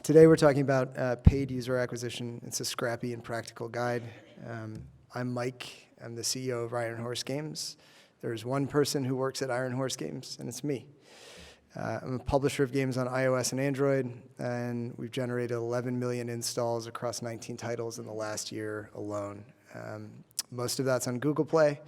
Today we're talking about paid user acquisition. It's a scrappy and practical guide. I'm Mike. I'm the CEO of Iron Horse Games. There's one person who works at Iron Horse Games, and it's me. I'm a publisher of games on iOS and Android, and we've generated 11 million installs across 19 titles in the last year alone. Most of that's on Google Play,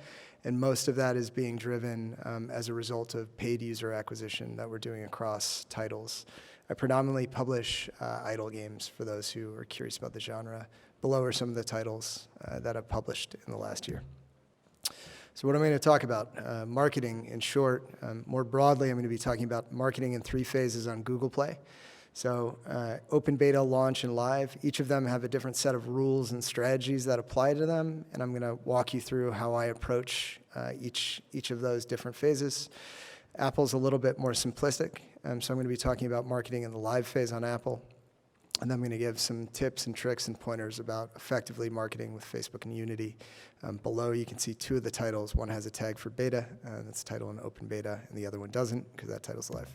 and most of that is being driven as a result of paid user acquisition that we're doing across titles. I predominantly publish idle games for those who are curious about the genre. Below are some of the titles that I've published in the last year. So what am I going to talk about? Marketing, in short. More broadly, I'm going to be talking about marketing in 3 phases on Google Play. So open beta, launch, and live. Each of them have a different set of rules and strategies that apply to them, and I'm going to walk you through how I approach each of those different phases. Apple's a little bit more simplistic, so I'm going to be talking about marketing in the live phase on Apple. And then I'm going to give some tips and tricks and pointers about effectively marketing with Facebook and Unity. Below, you can see 2 of the titles. One has a tag for beta, that's a title in open beta, and the other one doesn't because that title's live.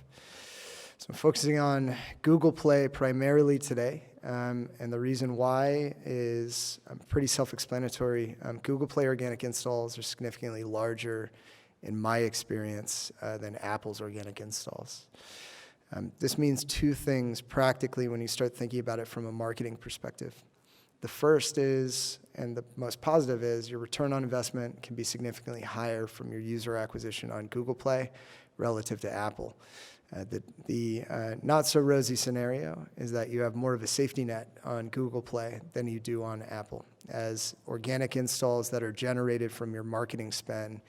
So I'm focusing on Google Play primarily today, and the reason why is pretty self-explanatory. Google Play organic installs are significantly larger, in my experience, than Apple's organic installs. This means 2 things practically when you start thinking about it from a marketing perspective. The first is, and the most positive is, your return on investment can be significantly higher from your user acquisition on Google Play relative to Apple. The not so rosy scenario is that you have more of a safety net on Google Play than you do on Apple, as organic installs that are generated from your marketing spend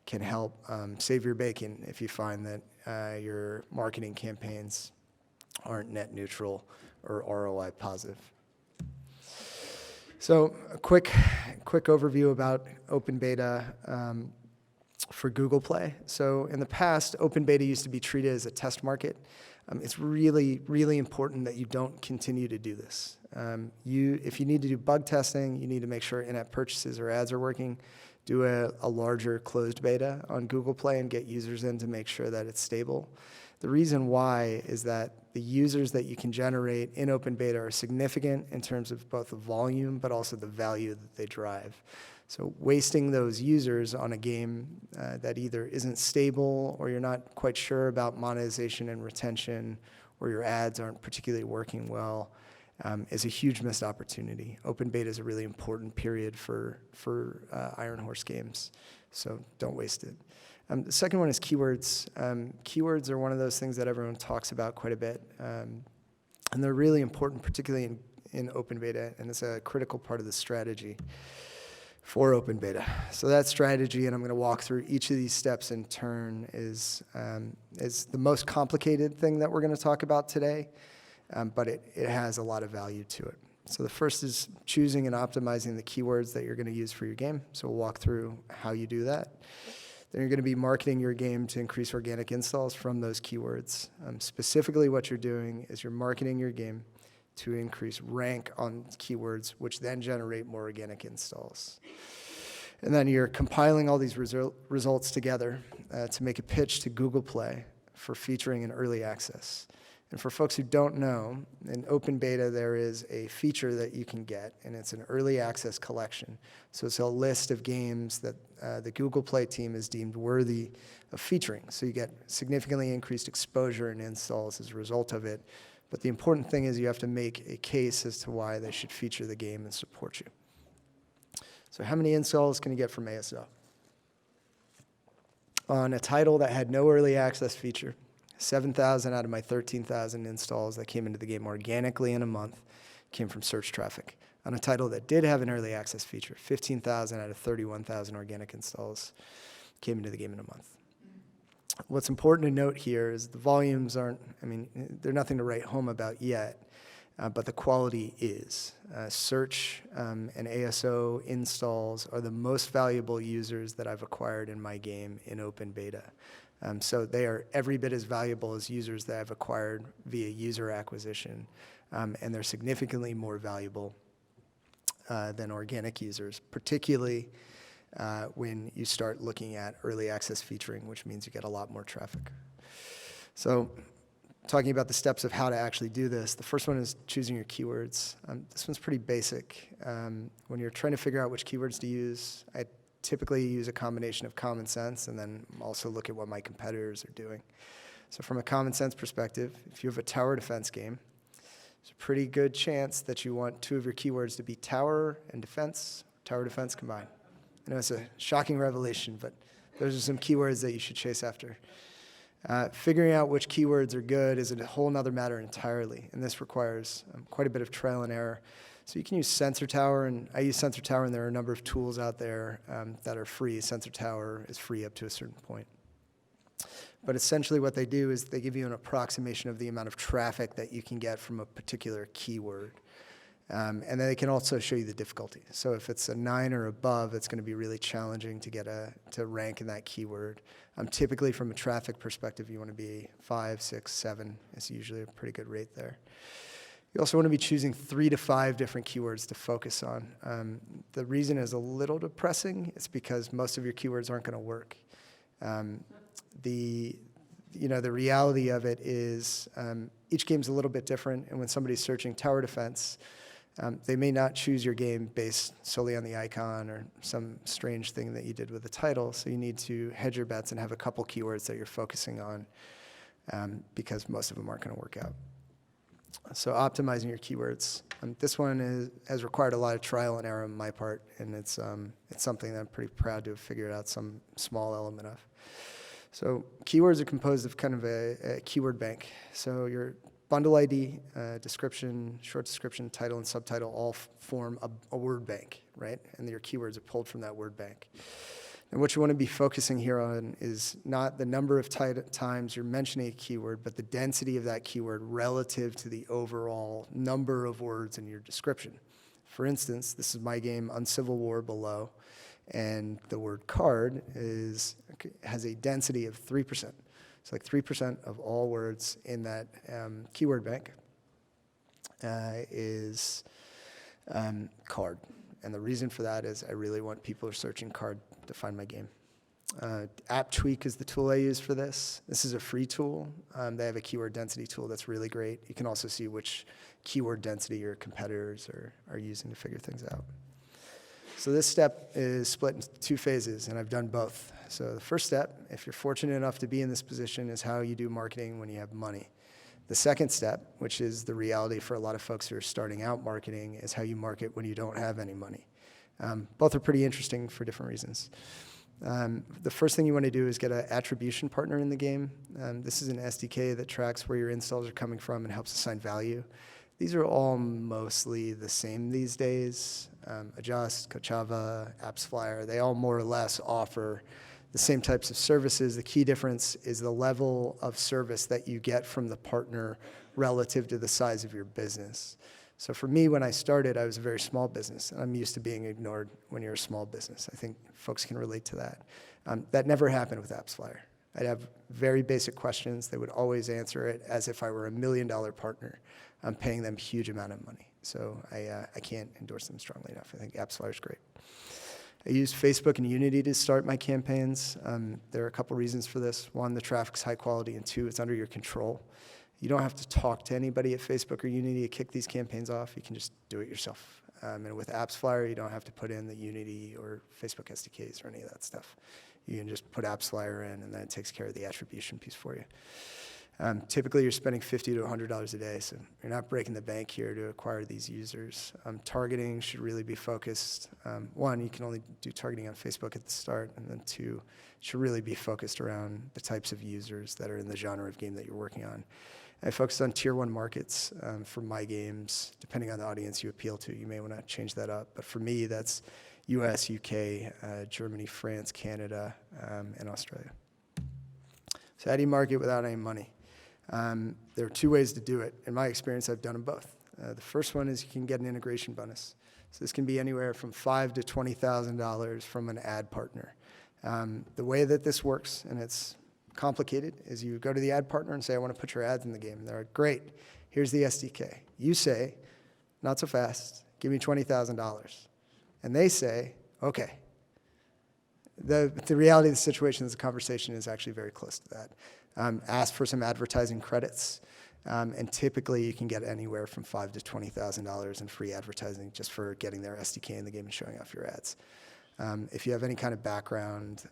can help save your bacon if you find that your marketing campaigns aren't net neutral or ROI positive. So a quick overview about open beta for Google Play. So in the past, open beta used to be treated as a test market. It's really, really important that you don't continue to do this. If you need to do bug testing, you need to make sure in-app purchases or ads are working. Do a larger closed beta on Google Play and get users in to make sure that it's stable. The reason why is that the users that you can generate in open beta are significant in terms of both the volume but also the value that they drive. So wasting those users on a game that either isn't stable or you're not quite sure about monetization and retention or your ads aren't particularly working well is a huge missed opportunity. Open beta is a really important period for Iron Horse Games, so don't waste it. The second one is keywords. Keywords are one of those things that everyone talks about quite a bit, and they're really important, particularly in open beta, and it's a critical part of the strategy for open beta. So that strategy, and I'm going to walk through each of these steps in turn, is the most complicated thing that we're going to talk about today. But it has a lot of value to it. So the first is choosing and optimizing the keywords that you're going to use for your game. So we'll walk through how you do that. Then you're going to be marketing your game to increase organic installs from those keywords. Specifically what you're doing is you're marketing your game to increase rank on keywords, which then generate more organic installs. And then you're compiling all these results together to make a pitch to Google Play for featuring in early access. And for folks who don't know, in open beta there is a feature that you can get, and it's an early access collection. So it's a list of games that the Google Play team is deemed worthy of featuring. So you get significantly increased exposure and installs as a result of it. But the important thing is you have to make a case as to why they should feature the game and support you. So how many installs can you get from ASO? On a title that had no early access feature, 7,000 out of my 13,000 installs that came into the game organically in a month came from search traffic. On a title that did have an early access feature, 15,000 out of 31,000 organic installs came into the game in a month. What's important to note here is the volumes aren't, they're nothing to write home about yet, but the quality is. Search and ASO installs are the most valuable users that I've acquired in my game in open beta. So they are every bit as valuable as users that I've acquired via user acquisition, and they're significantly more valuable than organic users, particularly when you start looking at early access featuring, which means you get a lot more traffic. So talking about the steps of how to actually do this. The first one is choosing your keywords. This one's pretty basic. When you're trying to figure out which keywords to use, I typically use a combination of common sense and then also look at what my competitors are doing. So from a common sense perspective, if you have a tower defense game, there's a pretty good chance that you want two of your keywords to be tower and defense, tower defense combined. I know it's a shocking revelation, but those are some keywords that you should chase after. Figuring out which keywords are good is a whole nother matter entirely, and this requires quite a bit of trial and error. So you can use Sensor Tower, and I use Sensor Tower, and there are a number of tools out there that are free. Sensor Tower is free up to a certain point. But essentially what they do is they give you an approximation of the amount of traffic that you can get from a particular keyword. And then they can also show you the difficulty. So if it's a 9 or above, it's going to be really challenging to get to rank in that keyword. Typically from a traffic perspective, you want to be 5, 6, 7 is usually a pretty good rate there. You also want to be choosing 3 to 5 different keywords to focus on. The reason is a little depressing. It's because most of your keywords aren't going to work. The reality of it is each game's a little bit different, and when somebody's searching tower defense, they may not choose your game based solely on the icon or some strange thing that you did with the title, so you need to hedge your bets and have a couple keywords that you're focusing on because most of them aren't going to work out. So optimizing your keywords. This one has required a lot of trial and error on my part, and it's something that I'm pretty proud to have figured out some small element of. So keywords are composed of kind of a keyword bank. So your bundle ID, description, short description, title, and subtitle all form a word bank, right? And your keywords are pulled from that word bank. And what you want to be focusing here on is not the number of times you're mentioning a keyword, but the density of that keyword relative to the overall number of words in your description. For instance, this is my game, Uncivil War below, and the word card has a density of 3%. It's like 3% of all words in that keyword bank is card. And the reason for that is I really want people who are searching card to find my game. App Tweak is the tool I use for this. This is a free tool. They have a keyword density tool that's really great. You can also see which keyword density your competitors are using to figure things out. So this step is split into 2 phases, and I've done both. So the first step, if you're fortunate enough to be in this position, is how you do marketing when you have money. The second step, which is the reality for a lot of folks who are starting out marketing, is how you market when you don't have any money. Both are pretty interesting for different reasons. The first thing you want to do is get an attribution partner in the game. This is an SDK that tracks where your installs are coming from and helps assign value. These are all mostly the same these days. Adjust, Kochava, AppsFlyer, they all more or less offer the same types of services. The key difference is the level of service that you get from the partner relative to the size of your business. So for me, when I started, I was a very small business, and I'm used to being ignored when you're a small business. I think folks can relate to that. That never happened with AppsFlyer. I'd have very basic questions. They would always answer it as if I were a $1 million partner. I'm paying them a huge amount of money. So I can't endorse them strongly enough. I think AppsFlyer is great. I use Facebook and Unity to start my campaigns. There are a couple reasons for this. 1, the traffic's high quality, and 2, it's under your control. You don't have to talk to anybody at Facebook or Unity to kick these campaigns off. You can just do it yourself. And with AppsFlyer, you don't have to put in the Unity or Facebook SDKs or any of that stuff. You can just put AppsFlyer in, and then it takes care of the attribution piece for you. Typically, you're spending $50 to $100 a day, so you're not breaking the bank here to acquire these users. Targeting should really be focused. 1, you can only do targeting on Facebook at the start, and then 2, it should really be focused around the types of users that are in the genre of game that you're working on. I focus on tier 1 markets for my games. Depending on the audience you appeal to, you may want to change that up. But for me, that's US, UK, Germany, France, Canada, and Australia. So how do you market without any money? There are 2 ways to do it. In my experience, I've done them both. The first one is you can get an integration bonus. So this can be anywhere from $5,000 to $20,000 from an ad partner. The way that this works, and it's complicated, is you go to the ad partner and say, I want to put your ads in the game. And they're like, great, here's the SDK. You say, not so fast, give me $20,000. And they say, okay. The reality of the situation is the conversation is actually very close to that. Ask for some advertising credits. And typically you can get anywhere from $5,000 to $20,000 in free advertising just for getting their SDK in the game and showing off your ads. If you have any kind of background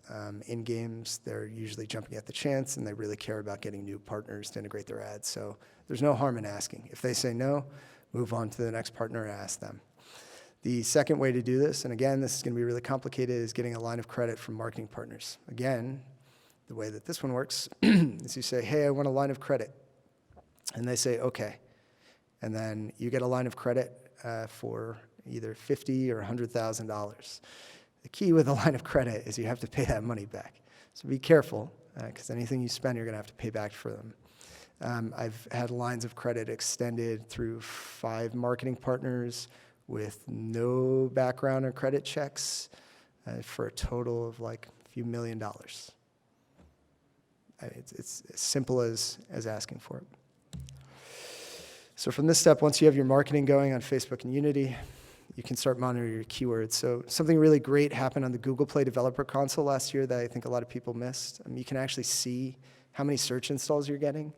in games, they're usually jumping at the chance, and they really care about getting new partners to integrate their ads. So there's no harm in asking. If they say no, move on to the next partner and ask them. The second way to do this, and again, this is going to be really complicated, is getting a line of credit from marketing partners. Again, the way that this one works is you say, hey, I want a line of credit. And they say, okay. And then you get a line of credit for either $50,000 or $100,000. The key with a line of credit is you have to pay that money back. So be careful, because anything you spend, you're going to have to pay back for them. I've had lines of credit extended through 5 marketing partners with no background or credit checks for a total of like a few $1 million. It's as simple as asking for it. So from this step, once you have your marketing going on Facebook and Unity, you can start monitoring your keywords. So something really great happened on the Google Play Developer Console last year that I think a lot of people missed. You can actually see how many search installs you're getting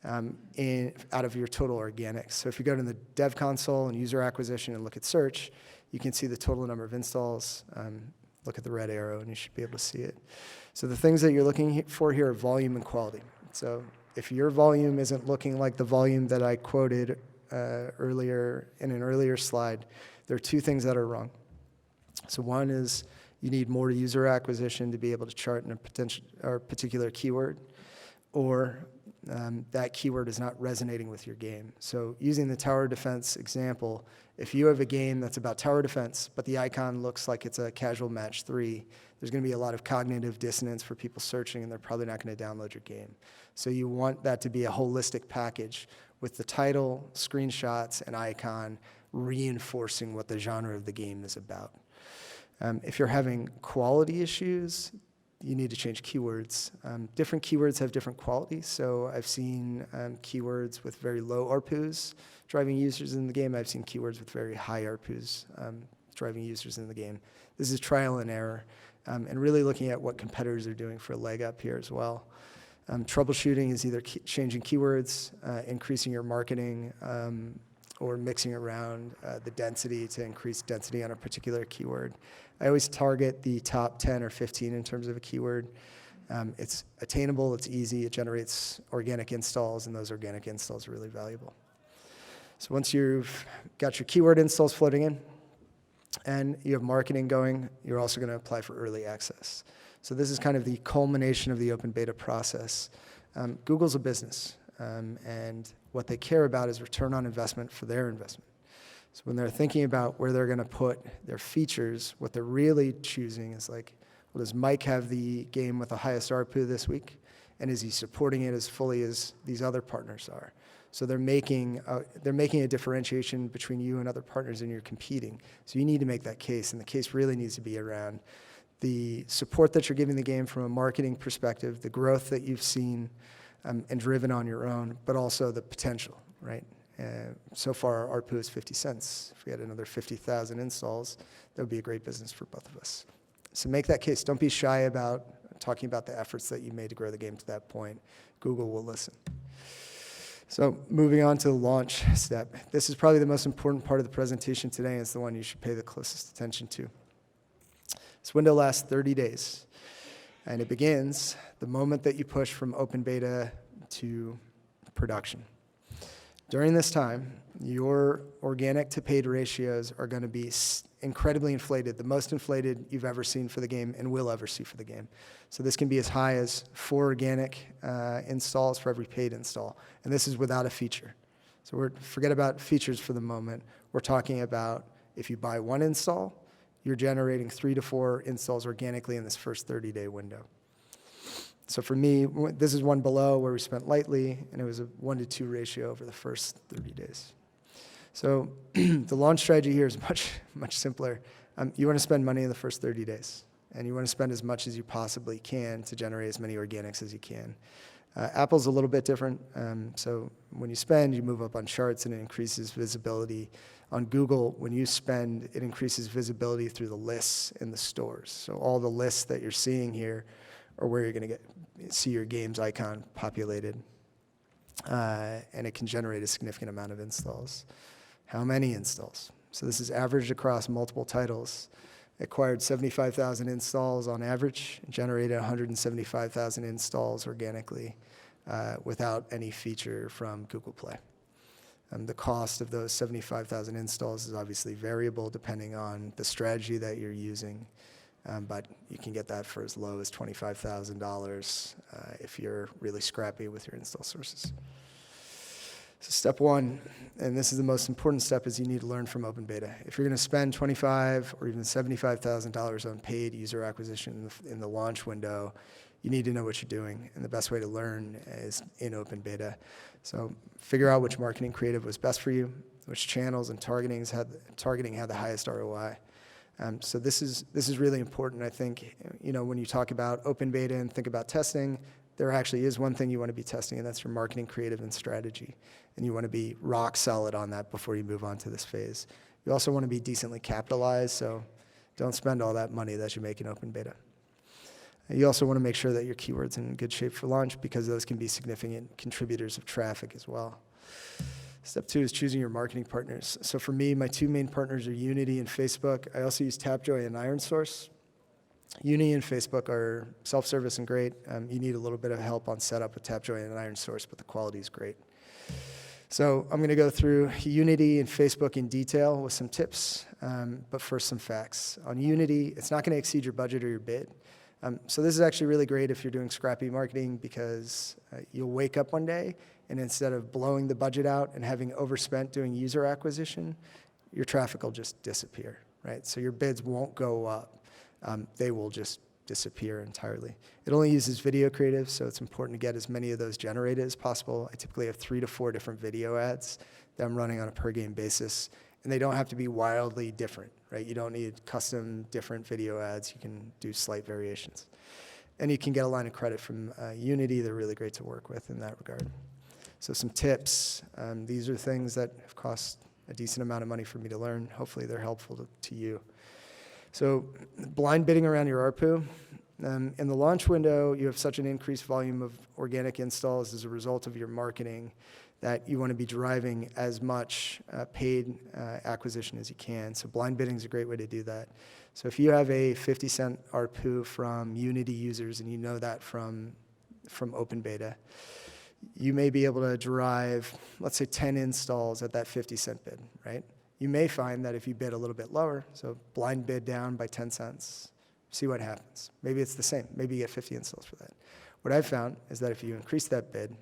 out of your total organics. So if you go to the Dev Console and user acquisition and look at search, you can see the total number of installs. Look at the red arrow and you should be able to see it. So the things that you're looking for here are volume and quality. So if your volume isn't looking like the volume that I quoted earlier in an earlier slide, there are 2 things that are wrong. So one is you need more user acquisition to be able to chart in a particular keyword, or that keyword is not resonating with your game. So using the tower defense example, if you have a game that's about tower defense, but the icon looks like it's a casual match 3, there's going to be a lot of cognitive dissonance for people searching, and they're probably not going to download your game. So you want that to be a holistic package with the title, screenshots, and icon reinforcing what the genre of the game is about. If you're having quality issues, you need to change keywords. Different keywords have different qualities. So I've seen keywords with very low ARPUs driving users in the game. I've seen keywords with very high ARPUs driving users in the game. This is trial and error, and really looking at what competitors are doing for a leg up here as well. Troubleshooting is either changing keywords, increasing your marketing, or mixing around the density to increase density on a particular keyword. I always target the top 10 or 15 in terms of a keyword. It's attainable, it's easy, it generates organic installs, and those organic installs are really valuable. So once you've got your keyword installs floating in, and you have marketing going, you're also going to apply for early access. So this is kind of the culmination of the open beta process. Google's a business, and what they care about is return on investment for their investment. So when they're thinking about where they're going to put their features, what they're really choosing is like, well, does Mike have the game with the highest ARPU this week? And is he supporting it as fully as these other partners are? So they're making a differentiation between you and other partners, and you're competing. So you need to make that case, and the case really needs to be around the support that you're giving the game from a marketing perspective, the growth that you've seen and driven on your own, but also the potential, right? So far, our ARPU is 50 cents. If we had another 50,000 installs, that would be a great business for both of us. So make that case. Don't be shy about talking about the efforts that you made to grow the game to that point. Google will listen. So moving on to the launch step. This is probably the most important part of the presentation today, and it's the one you should pay the closest attention to. This window lasts 30 days, and it begins the moment that you push from open beta to production. During this time, your organic to paid ratios are going to be incredibly inflated, the most inflated you've ever seen for the game and will ever see for the game. So this can be as high as 4 organic installs for every paid install, and this is without a feature. So forget about features for the moment. We're talking about if you buy 1 install, you're generating 3 to 4 installs organically in this first 30-day window. So for me, this is one below where we spent lightly, and it was a 1-to-2 ratio over the first 30 days. So the launch strategy here is much simpler. You want to spend money in the first 30 days, and you want to spend as much as you possibly can to generate as many organics as you can. Apple's a little bit different. So when you spend, you move up on charts, and it increases visibility. On Google, when you spend, it increases visibility through the lists in the stores. So all the lists that you're seeing here are where you're going to see your game's icon populated. and it can generate a significant amount of installs. How many installs? So this is averaged across multiple titles. It acquired 75,000 installs on average, generated 175,000 installs organically without any feature from Google Play. The cost of those 75,000 installs is obviously variable depending on the strategy that you're using, but you can get that for as low as $25,000 if you're really scrappy with your install sources. So step one, and this is the most important step, is you need to learn from open beta. If you're going to spend $25,000 or even $75,000 on paid user acquisition in the launch window, you need to know what you're doing, and the best way to learn is in open beta. So figure out which marketing creative was best for you, which channels and targeting had the highest ROI. So this is really important. I think, when you talk about open beta and think about testing, there actually is one thing you want to be testing, and that's your marketing creative and strategy. And you want to be rock solid on that before you move on to this phase. You also want to be decently capitalized, so don't spend all that money that you make in open beta. You also want to make sure that your keyword's in good shape for launch, because those can be significant contributors of traffic as well. Step two is choosing your marketing partners. So for me, my two main partners are Unity and Facebook. I also use Tapjoy and IronSource. Unity and Facebook are self-service and great. You need a little bit of help on setup with Tapjoy and IronSource, but the quality is great. So I'm going to go through Unity and Facebook in detail with some tips, but first some facts. On Unity, it's not going to exceed your budget or your bid. So this is actually really great if you're doing scrappy marketing, because you'll wake up one day and instead of blowing the budget out and having overspent doing user acquisition, your traffic will just disappear, right? So your bids won't go up. They will just disappear entirely. It only uses video creative, so it's important to get as many of those generated as possible. I typically have 3 to 4 different video ads that I'm running on a per game basis, and they don't have to be wildly different, right? You don't need custom different video ads. You can do slight variations. And you can get a line of credit from Unity. They're really great to work with in that regard. So some tips. These are things that have cost a decent amount of money for me to learn. Hopefully they're helpful to you. So blind bidding around your ARPU. In the launch window, you have such an increased volume of organic installs as a result of your marketing that you want to be driving as much paid acquisition as you can. So blind bidding is a great way to do that. So if you have a 50-cent ARPU from Unity users and you know that from open beta, you may be able to drive, let's say, 10 installs at that 50-cent bid, right? You may find that if you bid a little bit lower, so blind bid down by 10 cents, see what happens. Maybe it's the same. Maybe you get 50 installs for that. What I've found is that if you increase that bid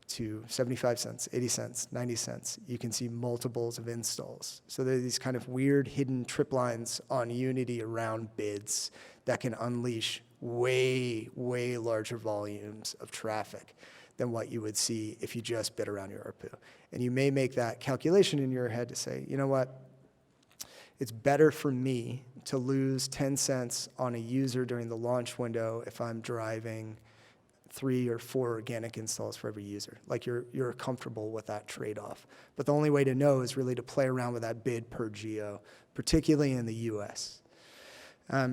to 75 cents, 80 cents, 90 cents, you can see multiples of installs. So there are these kind of weird hidden trip lines on Unity around bids that can unleash way, way larger volumes of traffic than what you would see if you just bid around your ARPU. And you may make that calculation in your head to say, you know what, it's better for me to lose 10 cents on a user during the launch window if I'm driving 3 or 4 organic installs for every user. Like you're comfortable with that trade-off. But the only way to know is really to play around with that bid per geo, particularly in the US.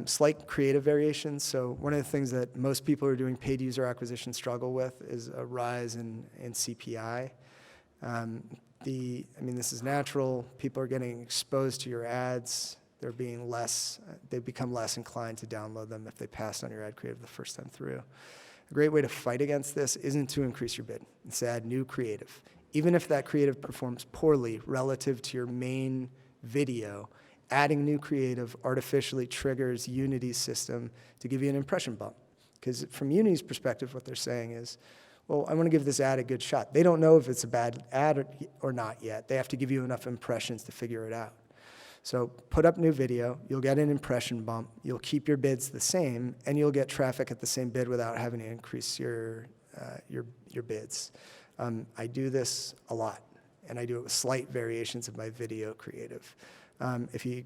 Slight creative variations. So one of the things that most people who are doing paid user acquisition struggle with is a rise in CPI. This is natural. People are getting exposed to your ads. They become less inclined to download them if they passed on your ad creative the first time through. A great way to fight against this isn't to increase your bid. It's to add new creative. Even if that creative performs poorly relative to your main video, adding new creative artificially triggers Unity's system to give you an impression bump. Because from Unity's perspective, what they're saying is, well, I want to give this ad a good shot. They don't know if it's a bad ad or not yet. They have to give you enough impressions to figure it out. So put up new video, you'll get an impression bump, you'll keep your bids the same, and you'll get traffic at the same bid without having to increase your bids. I do this a lot, and I do it with slight variations of my video creative. If you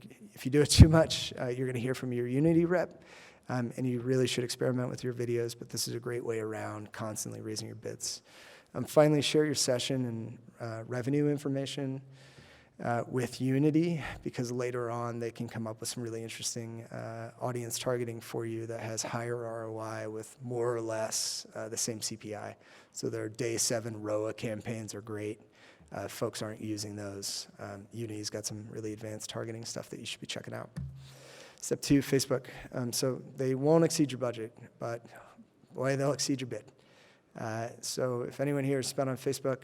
do it too much, you're going to hear from your Unity rep, and you really should experiment with your videos, but this is a great way around constantly raising your bids. Finally, share your session and revenue information. with Unity, because later on they can come up with some really interesting audience targeting for you that has higher ROI with more or less the same CPI. So their day 7 ROA campaigns are great. Folks aren't using those. Unity's got some really advanced targeting stuff that you should be checking out. Step 2, Facebook. So they won't exceed your budget, but boy, they'll exceed your bid. So if anyone here has spent on Facebook,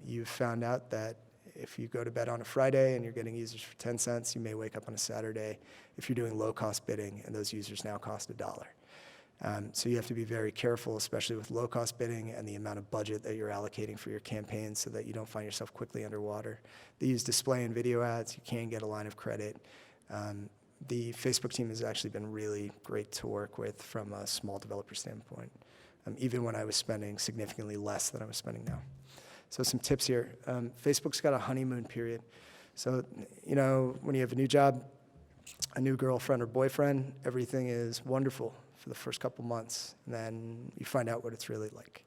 you've found out that if you go to bed on a Friday and you're getting users for 10 cents, you may wake up on a Saturday if you're doing low-cost bidding, and those users now cost $1. So you have to be very careful, especially with low-cost bidding and the amount of budget that you're allocating for your campaign so that you don't find yourself quickly underwater. They use display and video ads. You can get a line of credit. The Facebook team has actually been really great to work with from a small developer standpoint, even when I was spending significantly less than I was spending now. So some tips here. Facebook's got a honeymoon period. So, when you have a new job, a new girlfriend or boyfriend, everything is wonderful for the first couple months, and then you find out what it's really like.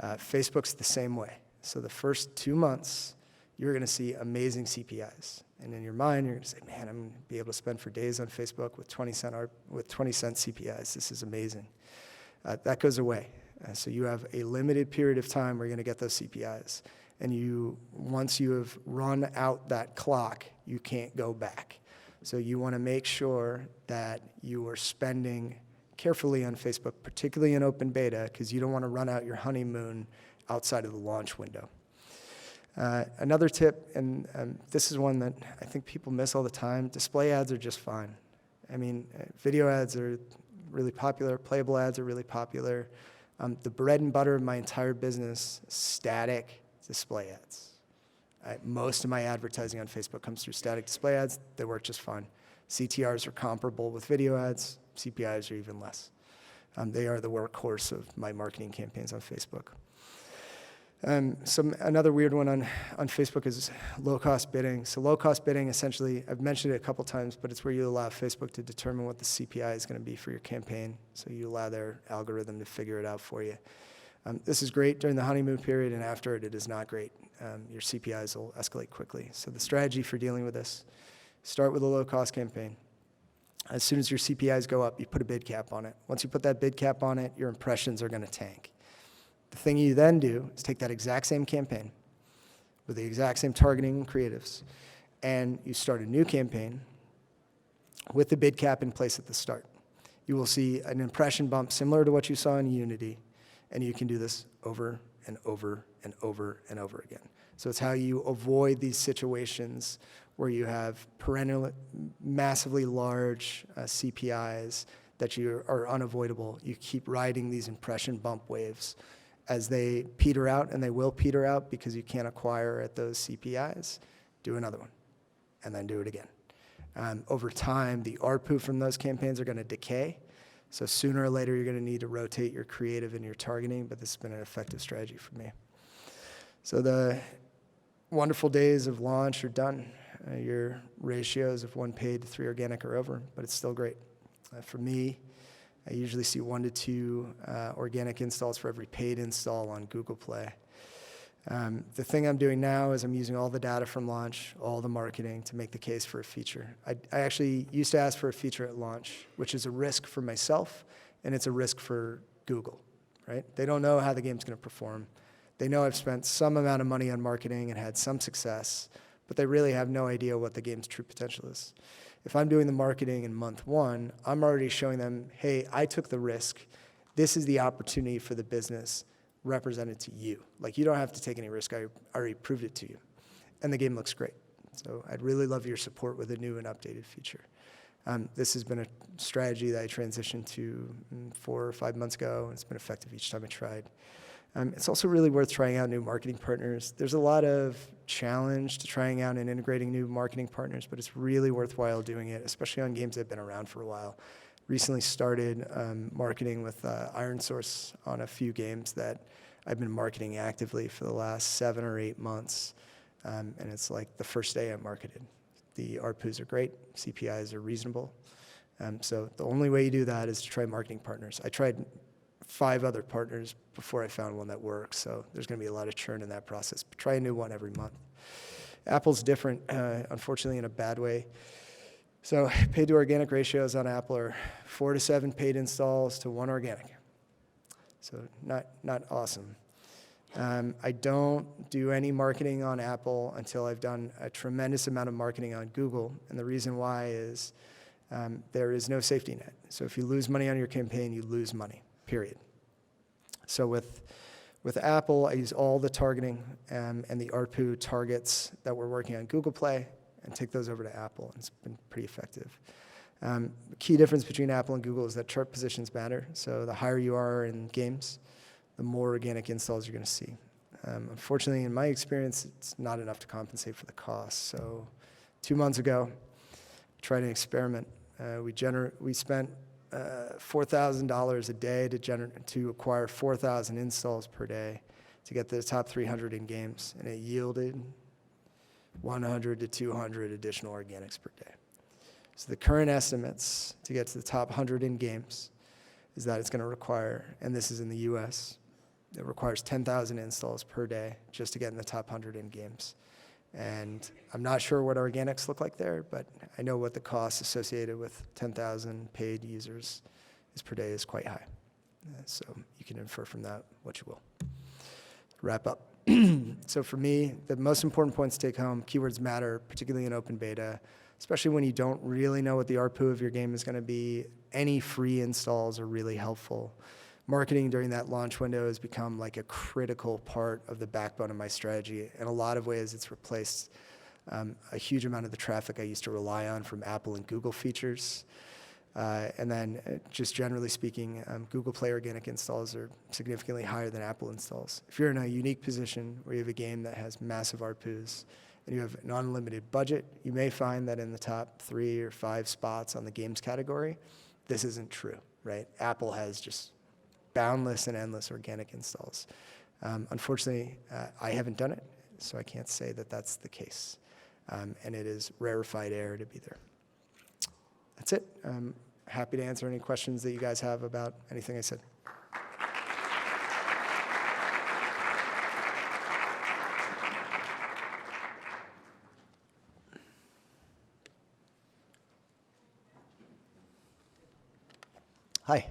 Facebook's the same way. So the first 2 months, you're going to see amazing CPIs. And in your mind, you're going to say, man, I'm going to be able to spend for days on Facebook with 20 cent CPIs. This is amazing. That goes away. So you have a limited period of time where you're going to get those CPIs. And once you have run out that clock, you can't go back. So you want to make sure that you are spending carefully on Facebook, particularly in open beta, because you don't want to run out your honeymoon outside of the launch window. Another tip, and this is one that I think people miss all the time, display ads are just fine. I mean, video ads are really popular, playable ads are really popular. The bread and butter of my entire business, static display ads. Most of my advertising on Facebook comes through static display ads. They work just fine. CTRs are comparable with video ads. CPIs are even less. They are the workhorse of my marketing campaigns on Facebook. Another weird one on Facebook is low-cost bidding. So low-cost bidding, essentially, I've mentioned it a couple times, but it's where you allow Facebook to determine what the CPI is going to be for your campaign. So you allow their algorithm to figure it out for you. This is great during the honeymoon period, and after it, it is not great. Your CPIs will escalate quickly. So the strategy for dealing with this, start with a low-cost campaign. As soon as your CPIs go up, you put a bid cap on it. Once you put that bid cap on it, your impressions are going to tank. The thing you then do is take that exact same campaign with the exact same targeting and creatives, and you start a new campaign with the bid cap in place at the start. You will see an impression bump similar to what you saw in Unity, and you can do this over and over and over and over again. So it's how you avoid these situations where you have massively large CPIs that are unavoidable. You keep riding these impression bump waves. As they peter out, and they will peter out because you can't acquire at those CPIs, do another one, and then do it again. Over time, the ARPU from those campaigns are going to decay, so sooner or later you're going to need to rotate your creative and your targeting, but this has been an effective strategy for me. So the wonderful days of launch are done. Your ratios of 1 paid to 3 organic are over, but it's still great. For me, I usually see 1 to 2 organic installs for every paid install on Google Play. The thing I'm doing now is I'm using all the data from launch, all the marketing to make the case for a feature. I actually used to ask for a feature at launch, which is a risk for myself, and it's a risk for Google, right? They don't know how the game's going to perform. They know I've spent some amount of money on marketing and had some success, but they really have no idea what the game's true potential is. If I'm doing the marketing in month 1, I'm already showing them, hey, I took the risk. This is the opportunity for the business represented to you. Like, you don't have to take any risk. I already proved it to you. And the game looks great. So I'd really love your support with a new and updated feature. This has been a strategy that I transitioned to 4 or 5 months ago, and it's been effective each time I tried. It's also really worth trying out new marketing partners. There's a lot of challenge to trying out and integrating new marketing partners, but it's really worthwhile doing it, especially on games that have been around for a while. Recently started marketing with IronSource on a few games that I've been marketing actively for the last 7 or 8 months, and it's like the first day I marketed. The ARPUs are great, CPIs are reasonable, so the only way you do that is to try marketing partners. I tried 5 other partners before I found one that works, so there's going to be a lot of churn in that process. But try a new one every month. Apple's different, unfortunately, in a bad way. So paid to organic ratios on Apple are 4 to 7 paid installs to 1 organic. So not awesome. I don't do any marketing on Apple until I've done a tremendous amount of marketing on Google. And the reason why is there is no safety net. So if you lose money on your campaign, you lose money, period. So with Apple, I use all the targeting and the ARPU targets that we're working on Google Play and take those over to Apple. It's been pretty effective. The key difference between Apple and Google is that chart positions matter. So the higher you are in games, the more organic installs you're going to see. Unfortunately, in my experience, it's not enough to compensate for the cost. So 2 months ago, tried an experiment. We spent $4,000 a day to acquire 4,000 installs per day to get the top 300 in games, and it yielded 100 to 200 additional organics per day. So the current estimates to get to the top 100 in games is that it's going to require, and this is in the US, it requires 10,000 installs per day just to get in the top 100 in games. And I'm not sure what organics look like there, but I know what the cost associated with 10,000 paid users is per day is quite high. So you can infer from that what you will. Wrap up. So for me, the most important points to take home, keywords matter, particularly in open beta, especially when you don't really know what the ARPU of your game is going to be. Any free installs are really helpful. Marketing during that launch window has become like a critical part of the backbone of my strategy. In a lot of ways, it's replaced a huge amount of the traffic I used to rely on from Apple and Google features. And then just generally speaking, Google Play organic installs are significantly higher than Apple installs. If you're in a unique position where you have a game that has massive ARPUs and you have an unlimited budget, you may find that in the top 3 or 5 spots on the games category, this isn't true, right? Apple has just boundless and endless organic installs. Unfortunately, I haven't done it, so I can't say that that's the case. And it is rarefied air to be there. That's it. I'm happy to answer any questions that you guys have about anything I said. Hi.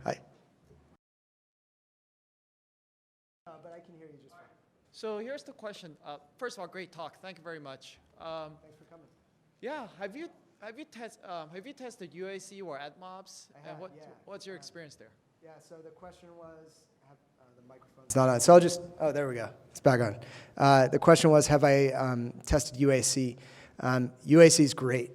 Hi. But I can hear you just fine. So here's the question. First of all, great talk. Thank you very much. Thanks for coming. Yeah, have you tested UAC or AdMobs? I have, What's your experience there? Yeah. So the question was, the microphone's not on. So I'll just. Oh, there we go. It's back on. The question was, have I tested UAC? UAC is great.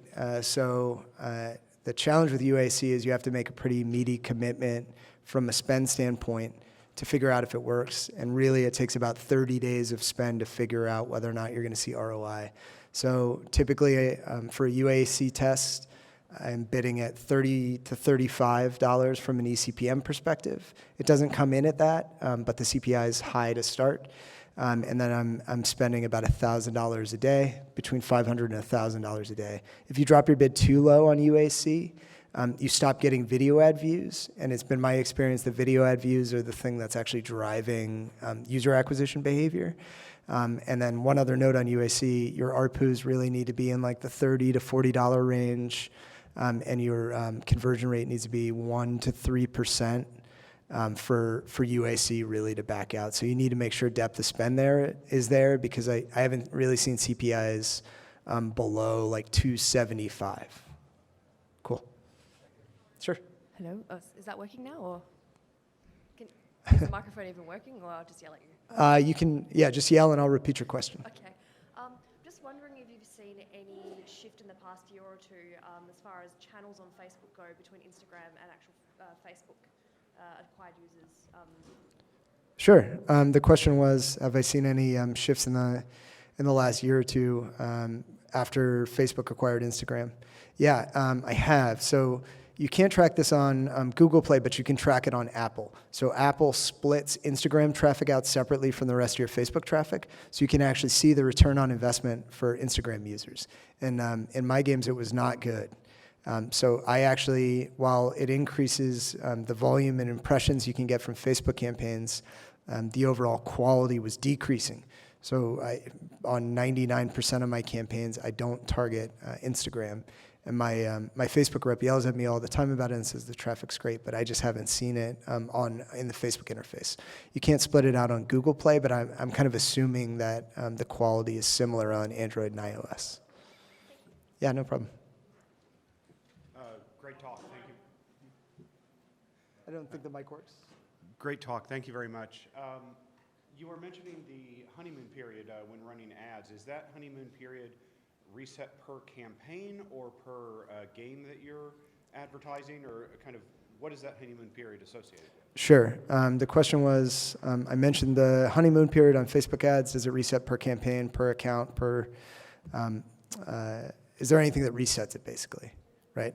The challenge with UAC is you have to make a pretty meaty commitment from a spend standpoint to figure out if it works. And really, it takes about 30 days of spend to figure out whether or not you're going to see ROI. So typically, for a UAC test, I'm bidding at $30 to $35 from an eCPM perspective. It doesn't come in at that, but the CPI is high to start. And then I'm spending about $1,000 a day, between $500 and $1,000 a day. If you drop your bid too low on UAC, you stop getting video ad views, and it's been my experience that video ad views are the thing that's actually driving user acquisition behavior. And then one other note on UAC, your ARPUs really need to be in like the $30 to $40 range, and your conversion rate needs to be 1 to 3%. For UAC really to back out. So you need to make sure depth of spend there is there, because I haven't really seen CPIs below like 275. Cool. Sure. Hello. Is that working now, or is the microphone even working, or I'll just yell at you? You can, just yell and I'll repeat your question. Okay. Just wondering if you've seen any shift in the past year or two as far as channels on Facebook go between Instagram and actual Facebook acquired users. Sure. The question was, have I seen any shifts in the last year or two after Facebook acquired Instagram? Yeah, I have. So you can't track this on Google Play, but you can track it on Apple. So Apple splits Instagram traffic out separately from the rest of your Facebook traffic, so you can actually see the return on investment for Instagram users. And in my games, it was not good. So I actually, while it increases the volume and impressions you can get from Facebook campaigns, the overall quality was decreasing. So on 99% of my campaigns, I don't target Instagram. And my Facebook rep yells at me all the time about it and says the traffic's great, but I just haven't seen it in the Facebook interface. You can't split it out on Google Play, but I'm kind of assuming that the quality is similar on Android and iOS. Yeah, no problem. Great talk. Thank you. I don't think the mic works. Great talk. Thank you very much. You were mentioning the honeymoon period when running ads. Is that honeymoon period reset per campaign or per game that you're advertising, or kind of what is that honeymoon period associated with? Sure. The question was, I mentioned the honeymoon period on Facebook ads. Does it reset per campaign, per account, per? Is there anything that resets it, basically, right?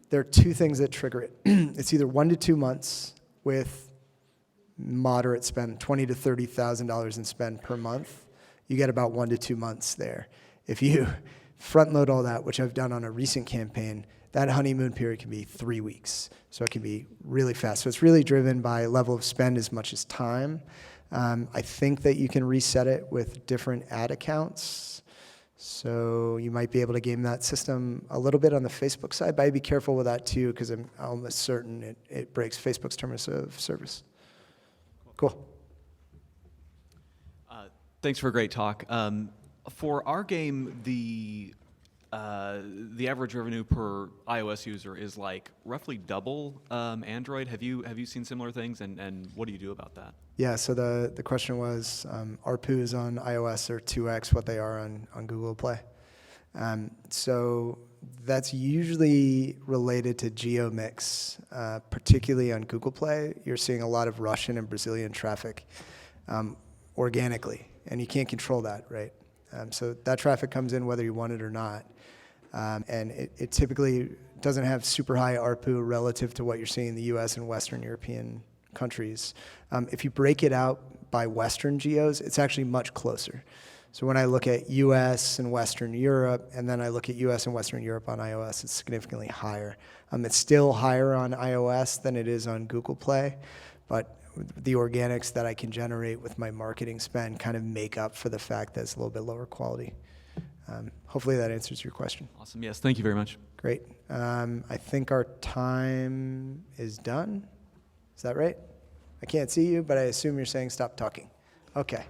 There are two things that trigger it. It's either 1 to 2 months with moderate spend, $20,000 to $30,000 in spend per month. You get about 1 to 2 months there. If you front load all that, which I've done on a recent campaign, that honeymoon period can be 3 weeks. So it can be really fast. So it's really driven by level of spend as much as time. I think that you can reset it with different ad accounts. So you might be able to game that system a little bit on the Facebook side, but I'd be careful with that too, because I'm almost certain it breaks Facebook's terms of service. Cool. Thanks for a great talk. For our game, the average revenue per iOS user is like roughly double Android. Have you seen similar things, and what do you do about that? Yeah, so the question was, ARPUs on iOS are 2x what they are on Google Play. So that's usually related to geo mix, particularly on Google Play. You're seeing a lot of Russian and Brazilian traffic organically, and you can't control that, right? So that traffic comes in whether you want it or not. And it typically doesn't have super high ARPU relative to what you're seeing in the US and Western European countries. If you break it out by Western geos, it's actually much closer. So when I look at US and Western Europe, and then I look at US and Western Europe on iOS, it's significantly higher. It's still higher on iOS than it is on Google Play, but the organics that I can generate with my marketing spend kind of make up for the fact that it's a little bit lower quality. Hopefully that answers your question. Awesome. Yes. Thank you very much. Great. I think our time is done. Is that right? I can't see you, but I assume you're saying stop talking. Okay.